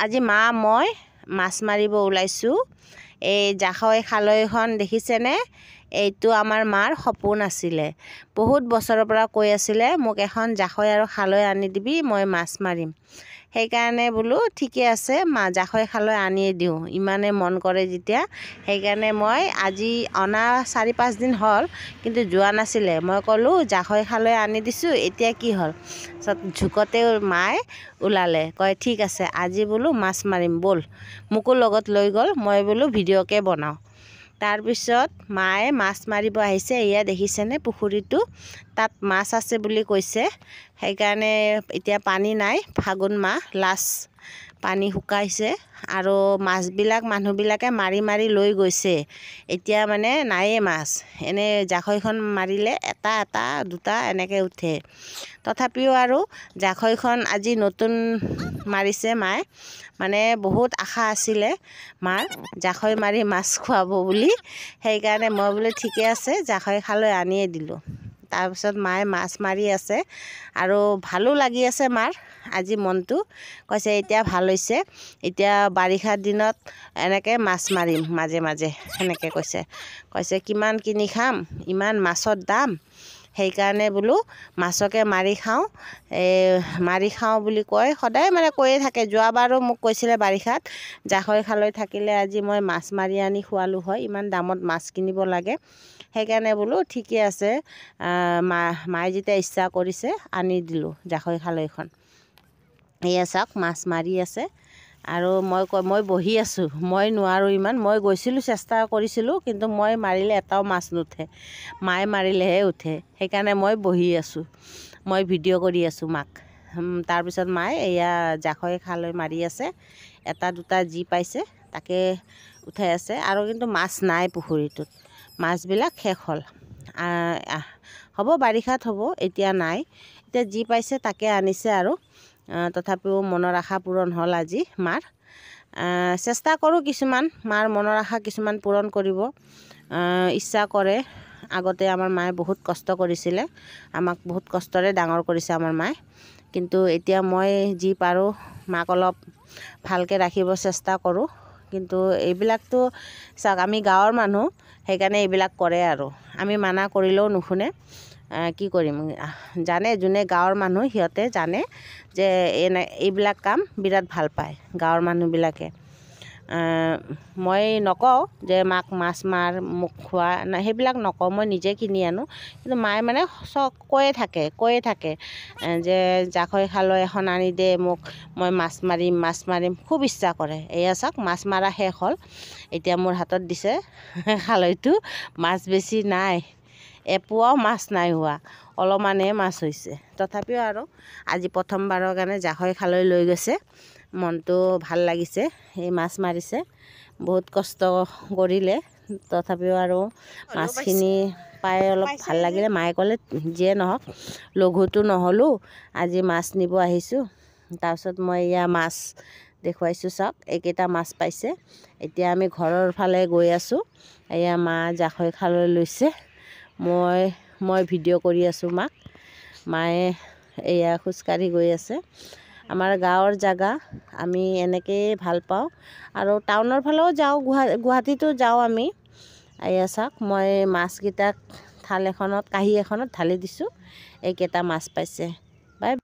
আজি মা মই মাছ মাৰিব ওলাইছোঁ। এই জাকৈ খালৈখন দেখিছেনে? এইটো আমাৰ মাৰ সপোন আছিলে। বহুত বছৰৰ পৰা কৈ আছিলে মোক এখন জাকৈ আৰু খালৈ আনি দিবি, মই মাছ মাৰিম। সেইকাৰণে বোলো ঠিকে আছে জাকৈ খালৈ আনিয়ে দিওঁ, ইমানে মন কৰে যেতিয়া। সেইকাৰণে মই আজি অনা 4-5 দিন হ'ল, কিন্তু যোৱা নাছিলে। মই ক'লোঁ জাকৈ খালৈ আনি দিছোঁ, এতিয়া কি হ'ল? ঝুকতে মায়ে ওলালে, কয় ঠিক আছে আজি বোলো মাছ মাৰিম ব'ল। মোকো লগত লৈ গ'ল, মই বোলো ভিডিঅ'কে বনাওঁ। তাৰপিছত মায়ে মাছ মাৰিব আহিছে। এয়া দেখিছেনে পুখুৰীটো? তাত মাছ আছে বুলি কৈছে। সেইকাৰণে এতিয়া পানী নাই, ফাগুন মাহ লাষ্ট, পানী শুকাইছে আৰু মাছবিলাক মানুহবিলাকে মাৰি মাৰি লৈ গৈছে। এতিয়া মানে নায়েই মাছ। এনেই জাকৈখন মাৰিলে এটা এটা দুটা এনেকৈ উঠে। তথাপিও আৰু জাকৈখন আজি নতুন মাৰিছে মায়ে, মানে বহুত আশা আছিলে মাৰ জাকৈ মাৰি মাছ খুৱাব বুলি। সেইকাৰণে মই বোলো ঠিকে আছে জাকৈ খালৈ আনিয়ে দিলোঁ। তাৰপিছত মায়ে মাছ মাৰি আছে আৰু ভালো লাগি আছে মাৰ আজি মনটো। কৈছে এতিয়া ভাল হৈছে, এতিয়া বাৰিষাৰ দিনত এনেকৈ মাছ মাৰিম মাজে মাজে, সেনেকৈ কৈছে কিমান কিনি খাম, ইমান মাছৰ দাম। সেইকাৰণে বোলো মাছকে মাৰি খাওঁ বুলি কয়, সদায় মানে কৈয়ে থাকে। যোৱাবাৰো মোক কৈছিলে বাৰিষাত জাকৈ খালৈ থাকিলে আজি মই মাছ মাৰি আনি খোৱালোঁ হয়, ইমান দামত মাছ কিনিব লাগে। সেইকাৰণে বোলো ঠিকে আছে, মায়ে যেতিয়া ইচ্ছা কৰিছে আনি দিলোঁ জাকৈ খালৈখন। এয়া চাওক মাছ মাৰি আছে আৰু মই বহি আছোঁ। মই নোৱাৰোঁ ইমান, মই গৈছিলোঁ চেষ্টা কৰিছিলোঁ, কিন্তু মই মাৰিলে এটাও মাছ নুঠে, মায়ে মাৰিলেহে উঠে। সেইকাৰণে মই বহি আছোঁ, মই ভিডিঅ' কৰি আছোঁ মাক। তাৰপিছত মায়ে এয়া জাকৈ খালৈ মাৰি আছে, এটা দুটা যি পাইছে তাকে উঠাই আছে। আৰু কিন্তু মাছ নাই পুখুৰীটোত, মাছবিলাক শেষ হ'ল। হ'ব বাৰিষাত হ'ব, এতিয়া নাই। এতিয়া যি পাইছে তাকে আনিছে আৰু। তথাপিও মনৰ আশা পূৰণ হ'ল আজি মাৰ। চেষ্টা কৰোঁ কিছুমান, মাৰ মনৰ আশা কিছুমান পূৰণ কৰিব ইচ্ছা কৰে। আগতে আমাৰ মায়ে বহুত কষ্ট কৰিছিলে, আমাক বহুত কষ্টৰে ডাঙৰ কৰিছে আমাৰ মায়ে। কিন্তু এতিয়া মই যি পাৰোঁ মাক অলপ ভালকৈ ৰাখিব চেষ্টা কৰোঁ। কিন্তু এইবিলাকতো চাওক, আমি গাঁৱৰ মানুহ, সেইকাৰণে এইবিলাক কৰে আৰু। আমি মানা কৰিলেও নুশুনে, কি কৰিম। জানে, যোনে গাঁৱৰ মানুহ সিহঁতে জানে যে এইবিলাক কাম বিৰাট ভাল পায় গাঁৱৰ মানুহবিলাকে। মই নকওঁ যে মাক মাছ মাৰ মোক খোৱা, সেইবিলাক নকওঁ, মই নিজে কিনি আনো। কিন্তু মায়ে মানে কৈয়ে থাকে যে জাকৈ খালৈ এখন আনি দে মোক, মই মাছ মাৰিম, খুব ইচ্ছা কৰে। এয়া চাওক মাছ মাৰা শেষ হ'ল, এতিয়া মোৰ হাতত দিছে খালৈটো। মাছ বেছি নাই, এপোৱাও মাছ নাই হোৱা, অলপমানহে মাছ হৈছে। তথাপিও আৰু আজি প্ৰথমবাৰৰ কাৰণে জাকৈ খালৈ লৈ গৈছে, মনটো ভাল লাগিছে। এই মাছ মাৰিছে, বহুত কষ্ট কৰিলে, তথাপিও আৰু মাছখিনি পাই অলপ ভাল লাগিলে। মায়ে ক'লে যিয়ে নহওক লঘুটো নহ'লোঁ, আজি মাছ নিব আহিছোঁ। তাৰপিছত মই এয়া মাছ দেখুৱাইছোঁ, চাওক এইকেইটা মাছ পাইছে। এতিয়া আমি ঘৰৰ ফালে গৈ আছোঁ। এয়া মা জাকৈ খালৈ লৈছে, মই ভিডিঅ' কৰি আছোঁ মাক। মায়ে এয়া খোজকাঢ়ি গৈ আছে। আমাৰ গাঁৱৰ জেগা, আমি এনেকৈয়ে ভাল পাওঁ। আৰু টাউনৰ ফালেও যাওঁ, গুৱাহাটীতো যাওঁ আমি। এয়া চাওক মই মাছকেইটাক কাঁহী এখনত ঢালি দিছোঁ, এইকেইটা মাছ পাইছে।